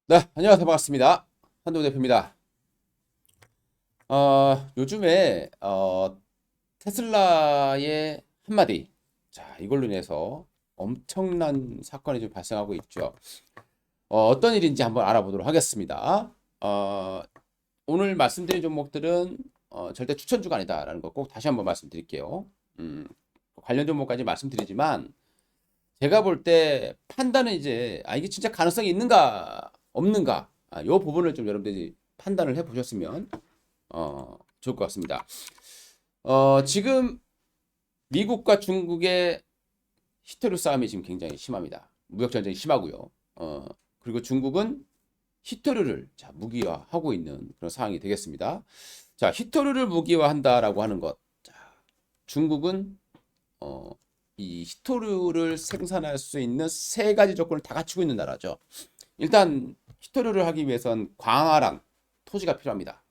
네, 안녕하세요. 반갑습니다. 한동훈 대표입니다. 요즘에 테슬라의 한마디, 자, 이걸로 인해서 엄청난 사건이 좀 발생하고 있죠. 어떤 일인지 한번 알아보도록 하겠습니다. 오늘 말씀드린 종목들은 절대 추천주가 아니다라는 거 꼭 다시 한번 말씀드릴게요. 음, 관련 종목까지 말씀드리지만 제가 볼 때 판단은 이제 이게 진짜 가능성이 있는가 없는가 요 부분을 좀 여러분들이 판단을 해 보셨으면 좋을 것 같습니다. 지금 미국과 중국의 히토류 싸움이 지금 굉장히 심합니다. 무역 전쟁이 심하고요. 그리고 중국은 히토류를 무기화하고 있는 그런 상황이 되겠습니다. 자, 히토류를 무기화한다라고 하는 것. 자, 중국은 어, 이 히토류를 생산할 수 있는 세 가지 조건을 다 갖추고 있는 나라죠. 일단 히토류를 하기 위해선 광활한 토지가 필요합니다.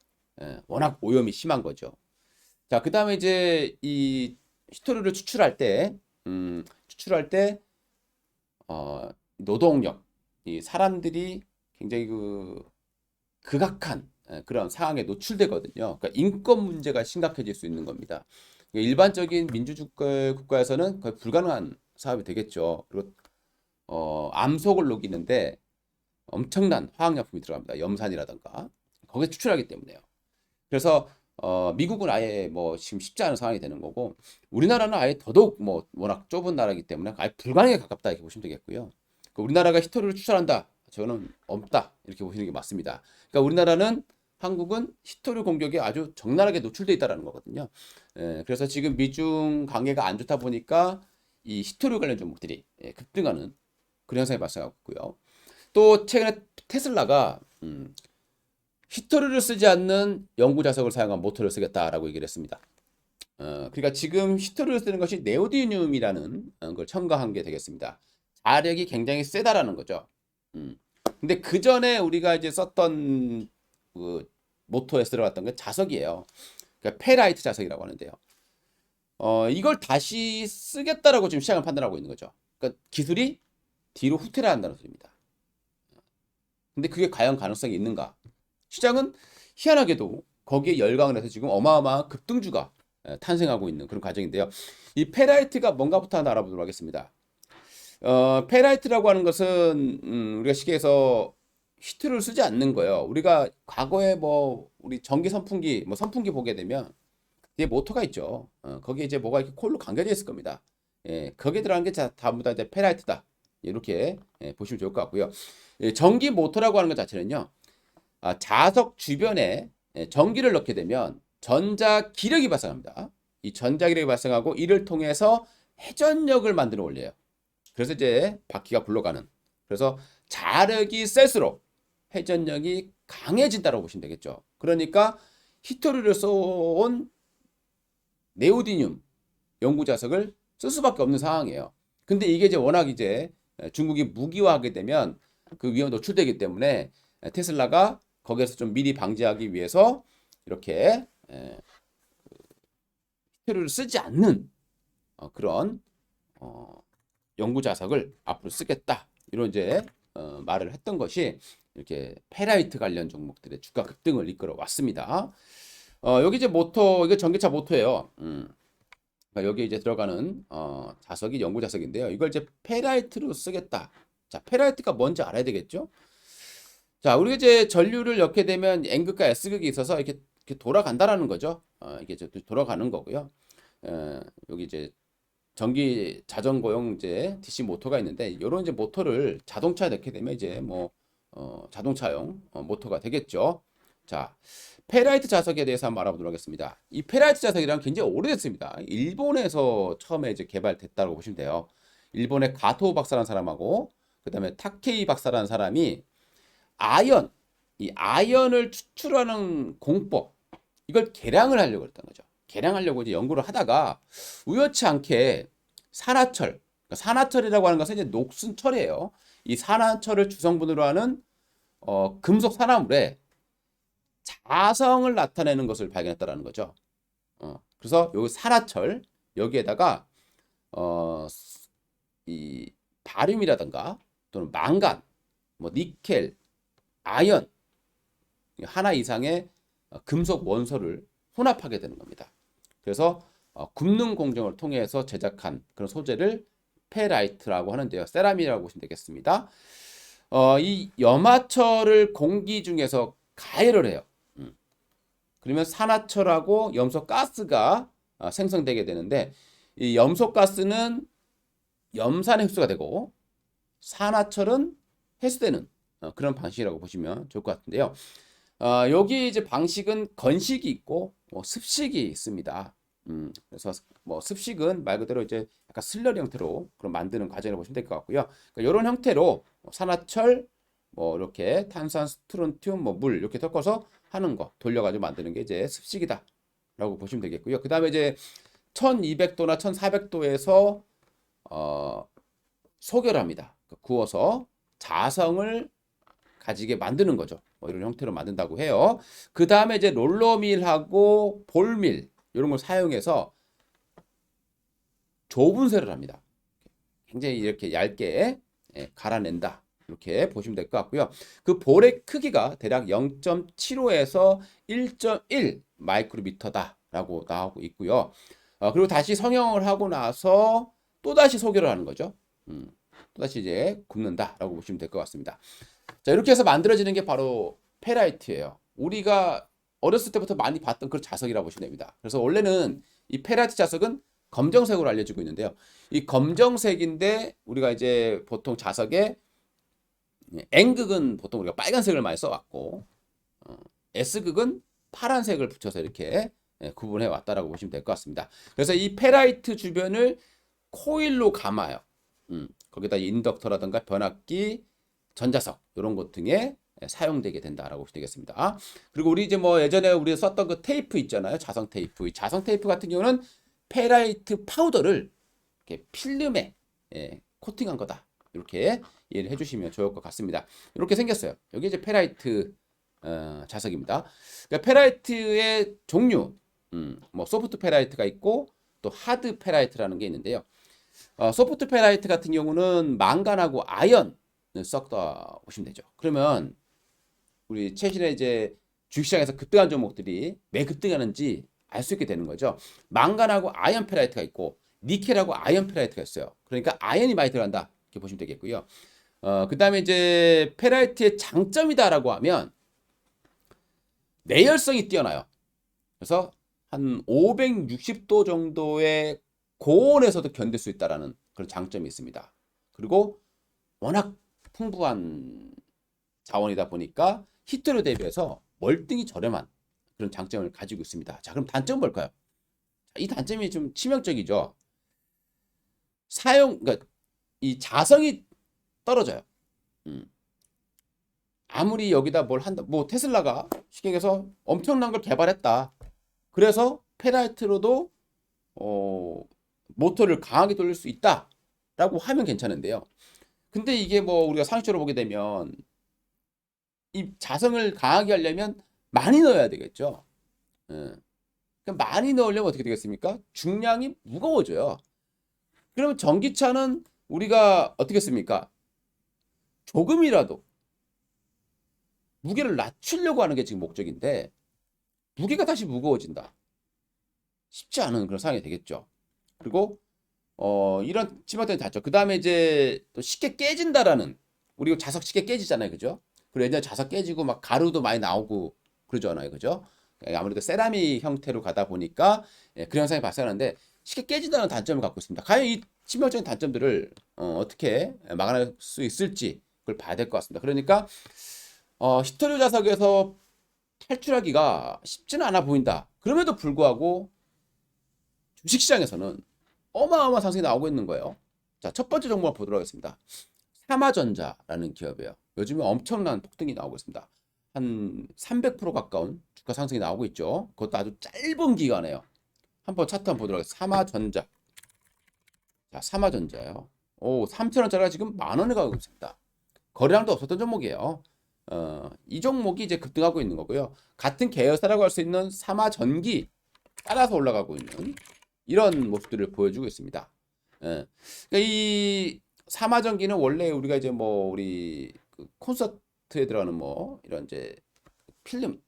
워낙 오염이 심한 거죠. 자, 그 다음에 이제 이 히토류를 추출할 때 노동력, 이 사람들이 굉장히 극악한 그런 상황에 노출되거든요. 그러니까 인권 문제가 심각해질 수 있는 겁니다. 일반적인 민주주의 국가에서는 거의 불가능한 사업이 되겠죠. 그리고 암석을 녹이는데 엄청난 화학약품이 들어갑니다. 염산이라든가 거기에 추출하기 때문에요. 그래서 미국은 아예 뭐 지금 쉽지 않은 상황이 되는 거고 우리나라는 아예 더더욱 뭐 워낙 좁은 나라이기 때문에 아예 불가능에 가깝다 이렇게 보시면 되겠고요. 그러니까 우리나라가 히토리를 추출한다. 저는 없다 이렇게 보시는 게 맞습니다. 그러니까 우리나라는 한국은 히토리 공격에 아주 적나라하게 노출돼 있다는 거거든요. 그래서 지금 미중 관계가 안 좋다 보니까 이 히토리 관련 종목들이 급등하는 그런 현상이 발생하고 있고요. 또 최근에 테슬라가 히토리를 쓰지 않는 연구 자석을 사용한 모터를 쓰겠다라고 얘기를 했습니다. 그러니까 지금 히토리를 쓰는 것이 네오디듐이라는 걸 첨가한 게 되겠습니다. 자력이 굉장히 세다라는 거죠. 음. 근데 그 전에 우리가 이제 썼던 그 모터에 들어갔던 게 자석이에요. 그러니까 페라이트 자석이라고 하는데요. 이걸 다시 쓰겠다라고 지금 시장을 판단하고 있는 거죠. 그러니까 기술이 뒤로 후퇴를 한다는 소리입니다. 근데 그게 과연 가능성이 있는가? 시장은 희한하게도 거기에 열광을 해서 지금 어마어마한 급등주가 탄생하고 있는 그런 과정인데요. 이 페라이트가 뭔가부터 하나 알아보도록 하겠습니다. 페라이트라고 하는 것은 우리가 시계에서 히트를 쓰지 않는 거예요. 우리가 과거에 뭐 우리 전기 선풍기 뭐 선풍기 보게 되면 뒤에 모터가 있죠. 거기에 이제 뭐가 이렇게 콜로 감겨져 있을 겁니다. 거기에 들어간 게 전부 다 이제 페라이트다. 이렇게 보시면 좋을 것 같고요. 전기 모터라고 하는 것 자체는요. 자석 주변에 전기를 넣게 되면 전자 기력이 발생합니다. 이 전자 기력이 발생하고 이를 통해서 회전력을 만들어 올려요. 그래서 이제 바퀴가 굴러가는. 그래서 자력이 셀수록 회전력이 강해진다고 보시면 되겠죠. 그러니까 히토리를 쏘온 네오디듐 연구 자석을 쓸 수밖에 없는 상황이에요. 근데 이게 이제 워낙 이제 중국이 무기화하게 되면 그 위험 노출되기 때문에 테슬라가 거기에서 좀 미리 방지하기 위해서 이렇게 히토리를 쓰지 않는 그런 연구 자석을 앞으로 쓰겠다 이런 이제 말을 했던 것이 이렇게 페라이트 관련 종목들의 주가 급등을 이끌어 왔습니다. 여기 이제 모터 이거 전기차 모터예요. 그러니까 여기 이제 들어가는 자석이 연구 자석인데요. 이걸 이제 페라이트로 쓰겠다. 자, 페라이트가 뭔지 알아야 되겠죠? 자, 우리가 이제 전류를 넣게 되면 N극과 S극이 있어서 이렇게 돌아간다라는 거죠. 이게 이제 돌아가는 거고요. 여기 이제 전기 자전거용 이제 DC 모터가 있는데 이런 이제 모터를 자동차에 넣게 되면 이제 뭐 자동차용 모터가 되겠죠. 자, 페라이트 자석에 대해서 한번 알아보도록 하겠습니다. 이 페라이트 자석이란 굉장히 오래됐습니다. 일본에서 처음에 이제 개발됐다고 보시면 돼요. 일본의 가토 박사라는 사람하고 그다음에 타케이 박사라는 사람이 아연, 이 아연을 추출하는 공법 이걸 개량을 하려고 했던 거죠. 개량하려고 이제 연구를 하다가 우연치 않게 산화철, 그러니까 산화철이라고 하는 것은 이제 녹슨 철이에요. 이 산화철을 주성분으로 하는 금속 산화물에 자성을 나타내는 것을 발견했다라는 거죠. 그래서 여기 산화철 여기에다가 어, 이 바륨이라든가 또는 망간, 뭐 니켈, 아연 하나 이상의 금속 원소를 혼합하게 되는 겁니다. 그래서 굽는 공정을 통해서 제작한 그런 소재를 페라이트라고 하는데요. 세라믹이라고 보시면 되겠습니다. 이 염화철을 공기 중에서 가열을 해요. 그러면 산화철하고 염소가스가 생성되게 되는데, 이 염소가스는 염산의 흡수가 되고 산화철은 해수되는 그런 방식이라고 보시면 좋을 것 같은데요. 여기 이제 방식은 건식이 있고 습식이 있습니다. 그래서 뭐 습식은 말 그대로 이제 약간 슬러리 형태로 그런 만드는 과정을 보시면 될 것 같고요. 그러니까 이런 형태로 산화철, 뭐 이렇게 탄산, 스트론튬, 뭐 물 이렇게 섞어서 하는 거 돌려가지고 만드는 게 이제 습식이다라고 보시면 되겠고요. 그 다음에 이제 1200도나 1400도에서 소결합니다. 구워서 자성을 가지게 만드는 거죠. 뭐 이런 형태로 만든다고 해요. 그 다음에 이제 롤러밀하고 볼밀 이런 걸 사용해서 조분쇄를 합니다. 굉장히 이렇게 얇게 갈아낸다. 이렇게 보시면 될 것 같고요. 그 볼의 크기가 대략 0.75에서 1.1 마이크로미터다라고 나오고 있고요. 그리고 다시 성형을 하고 나서 또다시 소결을 하는 거죠. 또다시 이제 굽는다라고 보시면 될 것 같습니다. 자, 이렇게 해서 만들어지는 게 바로 페라이트예요. 우리가 어렸을 때부터 많이 봤던 그런 자석이라고 보시면 됩니다. 그래서 원래는 이 페라이트 자석은 검정색으로 알려지고 있는데요. 이 검정색인데 우리가 이제 보통 자석에 N극은 보통 우리가 빨간색을 많이 써왔고 S극은 파란색을 붙여서 이렇게 구분해 왔다라고 보시면 될 것 같습니다. 그래서 이 페라이트 주변을 코일로 감아요. 거기다 인덕터라든가 변압기, 전자석 이런 것 등에 사용되게 된다라고 보시면 되겠습니다. 그리고 우리 이제 뭐 예전에 우리 썼던 그 테이프 있잖아요. 자성 테이프. 이 자성 테이프 같은 경우는 페라이트 파우더를 이렇게 필름에 코팅한 거다. 이렇게 이해를 해주시면 좋을 것 같습니다. 이렇게 생겼어요. 여기 이제 페라이트 자석입니다. 그러니까 페라이트의 종류, 뭐 소프트 페라이트가 있고 또 하드 페라이트라는 게 있는데요. 소프트 페라이트 같은 경우는 망간하고 아연을 섞다 보시면 되죠. 그러면 우리 최신에 이제 주식시장에서 급등한 종목들이 왜 급등하는지 알 수 있게 되는 거죠. 망간하고 아연 페라이트가 있고 니켈하고 아연 페라이트가 있어요. 그러니까 아연이 많이 들어간다 이렇게 보시면 되겠고요. 그 다음에 이제 페라이트의 장점이다라고 하면 내열성이 뛰어나요. 그래서 한 560도 정도의 고온에서도 견딜 수 있다라는 그런 장점이 있습니다. 그리고 워낙 풍부한 자원이다 보니까 히트로 대비해서 월등히 저렴한 그런 장점을 가지고 있습니다. 자, 그럼 단점은 뭘까요? 이 단점이 좀 치명적이죠. 그러니까 이 자성이 떨어져요. 아무리 여기다 뭘 한다, 뭐 테슬라가 쉽게 얘기해서 엄청난 걸 개발했다. 그래서 페라이트로도 모터를 강하게 돌릴 수 있다라고 하면 괜찮은데요. 근데 이게 뭐 우리가 상식적으로 보게 되면 이 자성을 강하게 하려면 많이 넣어야 되겠죠. 그럼 많이 넣으려면 어떻게 되겠습니까? 중량이 무거워져요. 그러면 전기차는 우리가 어떻게 했습니까? 조금이라도 무게를 낮추려고 하는 게 지금 목적인데 무게가 다시 무거워진다. 쉽지 않은 그런 상황이 되겠죠. 그리고 이런 치명적인 단점. 그 다음에 이제 또 쉽게 깨진다라는, 우리 자석 쉽게 깨지잖아요, 그죠? 그리고 예전에 자석 깨지고 막 가루도 많이 나오고 그러잖아요, 그죠? 아무래도 세라믹 형태로 가다 보니까 그런 현상이 발생하는데 쉽게 깨진다는 단점을 갖고 있습니다. 과연 이 치명적인 단점들을 어떻게 막아낼 수 있을지 그걸 봐야 될 것 같습니다. 그러니까 히토류 자석에서 탈출하기가 쉽지는 않아 보인다. 그럼에도 불구하고 주식시장에서는 어마어마한 상승이 나오고 있는 거예요. 자, 첫 번째 종목을 보도록 하겠습니다. 삼화전자라는 기업이에요. 요즘에 엄청난 폭등이 나오고 있습니다. 한 300% 가까운 주가 상승이 나오고 있죠. 그것도 아주 짧은 기간에요. 한번 차트 한번 보도록 하겠습니다. 삼화전자. 자, 삼화전자요. 오, 3,000원짜리가 지금 10,000원에 가고 있습니다. 거래량도 없었던 종목이에요. 이 종목이 이제 급등하고 있는 거고요. 같은 계열사라고 할 수 있는 삼화전기 따라서 올라가고 있는 이런 모습들을 보여주고 있습니다. 그러니까 이 삼화전기는 원래 우리가 이제 뭐 우리 그 콘서트 에 들어가는 뭐 이런 이제 필름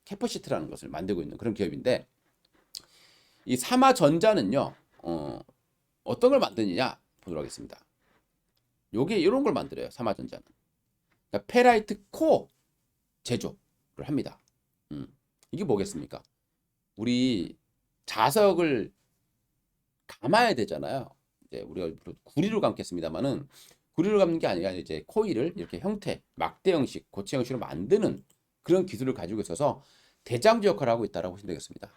캐퍼시트라는 것을 만들고 있는 그런 기업인데 이 삼화전자는요 어떤 걸 만드느냐 보도록 하겠습니다. 요게 이런 걸 만들어요. 삼화전자는 그러니까 페라이트 코어 제조를 합니다. 이게 뭐겠습니까? 우리 자석을 감아야 되잖아요. 이제 우리가 구리로 감겠습니다만은 구리로 감는 게 아니라 이제 코일을 이렇게 형태, 막대 형식, 고체 형식으로 만드는 그런 기술을 가지고 있어서 대장주 역할을 하고 있다라고 보시면 되겠습니다.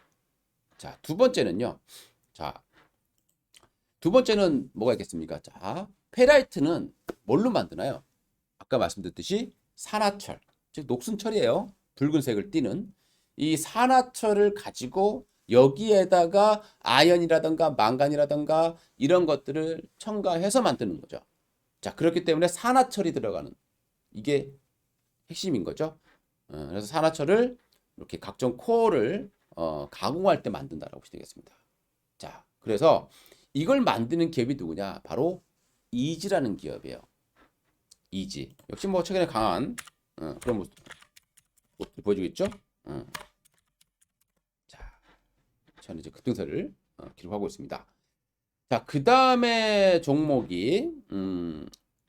자, 두 번째는요. 자, 두 번째는 뭐가 있겠습니까? 자, 페라이트는 뭘로 만드나요? 아까 말씀드렸듯이 산화철, 즉 녹슨철이에요. 붉은색을 띠는 이 산화철을 가지고 여기에다가 아연이라든가 망간이라든가 이런 것들을 첨가해서 만드는 거죠. 자, 그렇기 때문에 산화철이 들어가는 이게 핵심인 거죠. 그래서 산화철을 이렇게 각종 코어를 가공할 때 만든다라고 보시면 되겠습니다. 자, 그래서 이걸 만드는 기업이 누구냐? 바로 이지라는 기업이에요. 이지. 역시 뭐 최근에 강한 그런 모습 보여주겠죠? 자, 저는 이제 급등세를 기록하고 있습니다. 자, 그 다음에 종목이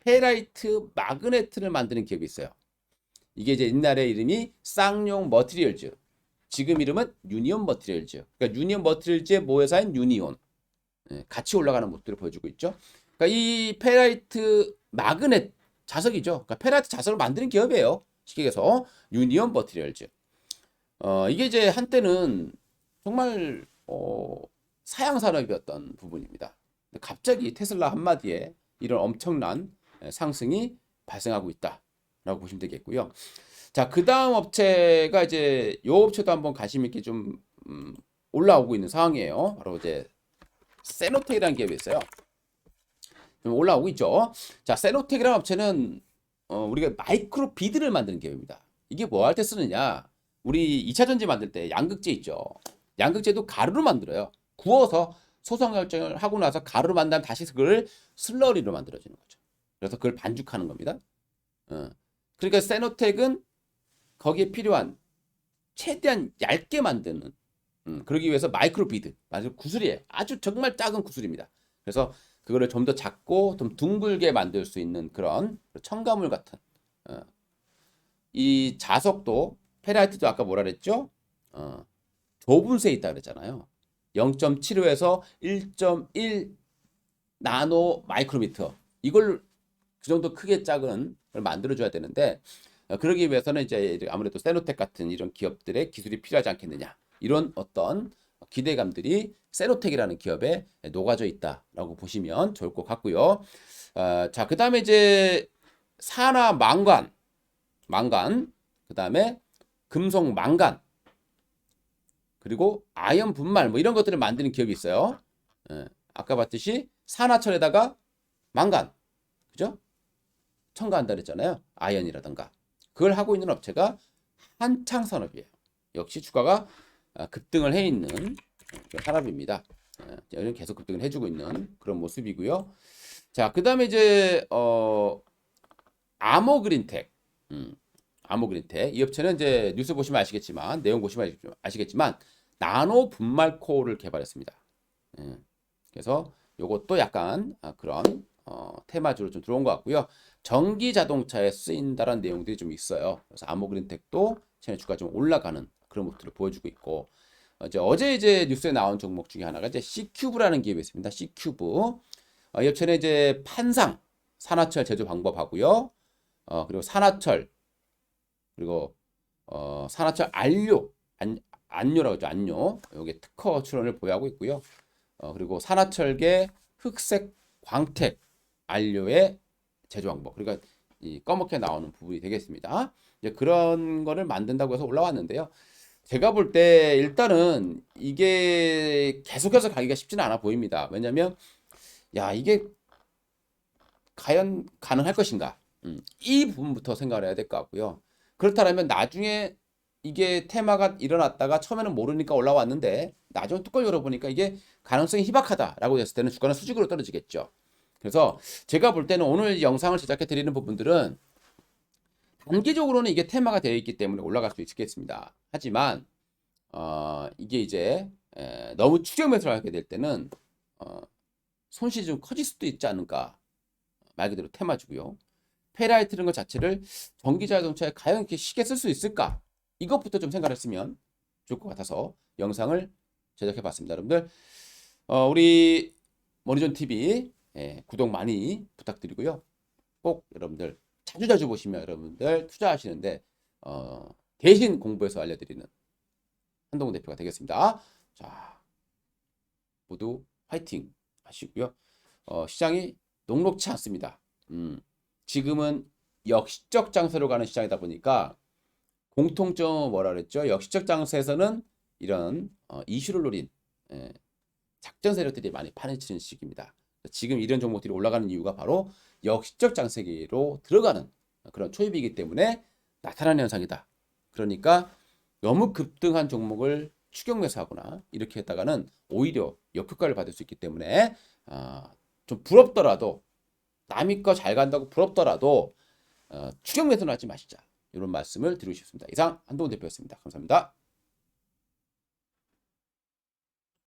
페라이트 마그네트를 만드는 기업이 있어요. 이게 이제 옛날에 이름이 쌍용 머티리얼즈, 지금 이름은 유니온 머티리얼즈. 그러니까 유니온 머티리얼즈의 모회사인 유니온. 같이 올라가는 모습들을 보여주고 있죠. 그러니까 이 페라이트 마그넷 자석이죠. 그러니까 페라이트 자석을 만드는 기업이에요. 쉽게 얘기해서 유니온 머티리얼즈. 이게 이제 한때는 정말 사양 산업이었던 부분입니다. 갑자기 테슬라 한마디에 이런 엄청난 상승이 발생하고 있다라고 보시면 되겠고요. 자, 그 다음 업체가 이제 요 업체도 한번 관심 있게 좀 올라오고 있는 상황이에요. 바로 이제 세노텍이라는 기업이 있어요. 좀 올라오고 있죠. 자, 세노텍이라는 업체는 우리가 마이크로 비드를 만드는 기업입니다. 이게 뭐 할 때 쓰느냐? 우리 2차 전지 만들 때 양극재 있죠. 양극재도 가루로 만들어요. 구워서 소성 결정을 하고 나서 가루로 만든 다시 그걸 슬러리로 만들어지는 거죠. 그래서 그걸 반죽하는 겁니다. 그러니까 세노텍은 거기에 필요한 최대한 얇게 만드는 그러기 위해서 마이크로 비드, 아주 구슬이에요. 아주 정말 작은 구슬입니다. 그래서 그거를 좀 더 작고 좀 둥글게 만들 수 있는 그런 첨가물 같은 이 자석도 페라이트도 아까 뭐라 그랬죠? 좁은 세 있다 그랬잖아요. 0.75에서 1.1 나노 마이크로미터 이걸 그 정도 크게 작은 걸 만들어줘야 되는데 그러기 위해서는 이제 아무래도 세노텍 같은 이런 기업들의 기술이 필요하지 않겠느냐 이런 어떤 기대감들이 세노텍이라는 기업에 녹아져 있다라고 보시면 좋을 것 같고요. 자, 그 다음에 이제 산화 망간, 그 다음에 금속 망간, 그리고 아연 분말 뭐 이런 것들을 만드는 기업이 있어요. 아까 봤듯이 산화철에다가 망간, 그죠? 첨가한다 그랬잖아요. 아연이라든가 그걸 하고 있는 업체가 한창산업이에요. 역시 주가가 급등을 해 있는 산업입니다. 계속 급등을 해주고 있는 그런 모습이고요. 자, 그 다음에 이제 아모그린텍, 아모그린텍 이 업체는 이제 뉴스 보시면 아시겠지만 내용 보시면 아시겠지만 나노 분말 코어를 개발했습니다. 그래서 이것도 약간 그런 테마주로 좀 들어온 것 같고요. 전기 자동차에 쓰인다라는 내용들이 좀 있어요. 그래서 아모그린텍도 최근 주가 좀 올라가는 그런 모습들을 보여주고 있고 어제 이제 뉴스에 나온 종목 중에 하나가 이제 C큐브라는 기업이 있습니다. C큐브 이 업체는 이제 판상 산화철 제조 방법하고요. 그리고 산화철 그리고 산화철 안료라고 하죠. 안료 여기 특허 출원을 보유하고 있고요. 그리고 산화철계 흑색 광택 안료의 제조 방법 그러니까 이 검게 나오는 부분이 되겠습니다. 이제 그런 거를 만든다고 해서 올라왔는데요. 제가 볼 때 일단은 이게 계속해서 가기가 쉽지는 않아 보입니다. 왜냐면 야 이게 과연 가능할 것인가? 이 부분부터 생각을 해야 될 것 같고요. 그렇다면 나중에 이게 테마가 일어났다가 처음에는 모르니까 올라왔는데 나중에 뚜껑 열어보니까 이게 가능성이 희박하다라고 했을 때는 주가는 수직으로 떨어지겠죠. 그래서 제가 볼 때는 오늘 영상을 제작해 드리는 부분들은 단기적으로는 이게 테마가 되어 있기 때문에 올라갈 수 있겠습니다. 하지만 이게 이제 너무 추격 매수를 하게 될 때는 손실이 좀 커질 수도 있지 않을까. 말 그대로 테마주고요. 페라이트는 것 자체를 전기자동차에 과연 이렇게 쉽게 쓸 수 있을까? 이것부터 좀 생각했으면 좋을 것 같아서 영상을 제작해 봤습니다. 여러분들 우리 머니존 TV 구독 많이 부탁드리고요. 꼭 여러분들 자주자주 보시면 여러분들 투자하시는데 대신 공부해서 알려드리는 한동훈 대표가 되겠습니다. 자, 모두 화이팅 하시고요. 시장이 녹록치 않습니다. 지금은 역시적 장세로 가는 시장이다 보니까 공통점은 뭐라 그랬죠? 역시적 장세에서는 이런 이슈를 노린 작전 세력들이 많이 파헤치는 시기입니다. 지금 이런 종목들이 올라가는 이유가 바로 역시적 장세기로 들어가는 그런 초입이기 때문에 나타나는 현상이다. 그러니까 너무 급등한 종목을 추격 매수하거나 이렇게 했다가는 오히려 역효과를 받을 수 있기 때문에 좀 부럽더라도 남이 거 잘 간다고 부럽더라도 추격 매수는 하지 마시자. 이런 말씀을 드리고 싶습니다. 이상 한동훈 대표였습니다. 감사합니다.